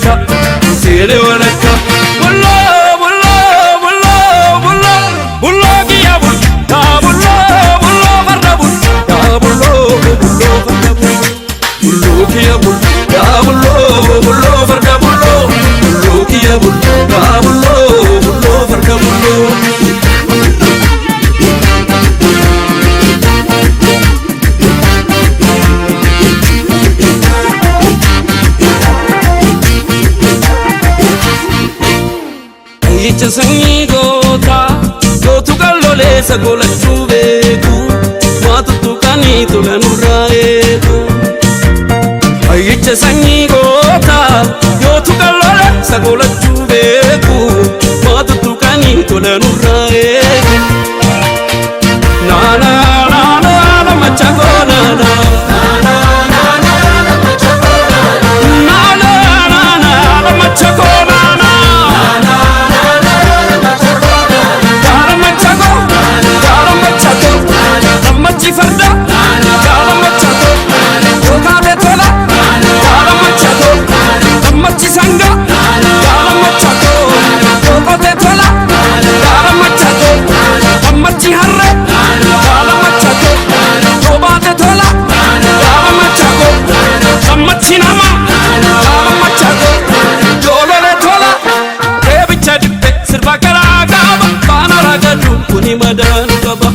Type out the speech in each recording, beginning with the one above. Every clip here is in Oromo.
ولكا سيني ولكا بلو بلو بلو بلو بلو يا بل يا بلو بلو فرد بل يا بلو بلو فرد بل بلو يا بل يا بلو بلو فرد بلو بلو يا بل يا بلو بلو فرد بلو Sanigota, yo tu calole sagola chuvetu, matu tu canito la nuraetu. Aiche sanigota, yo tu calole sagola chuvetu, matu tu canito la nuraetu. Na na na na na machagona na. Farda, jala machato, yoga betola, jala machato, amachi sanga, jala machato, yoga betola, jala machato, amachi harre, jala machato, yoga betola, jala machato, amachi nama, jala machato, jolo betola, kebicha dipe sirva karaga, bana ragadu kuni madan kaba.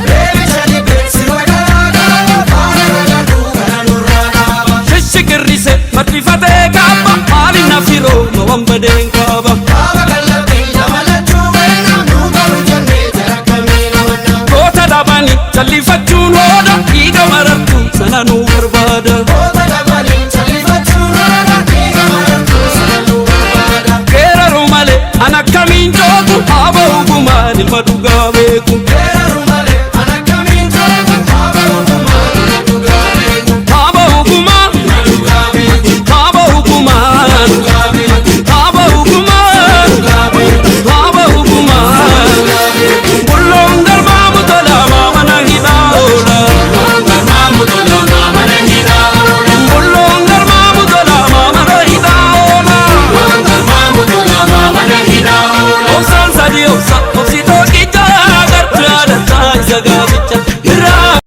Matrifate kaba, alina firo, no ambeden kaba. Kaba kalate, yamala chuve, nuga ujane, jara kamina wana. Kota dabani, jalli fachu noda, iga maratu, sana nu berbada.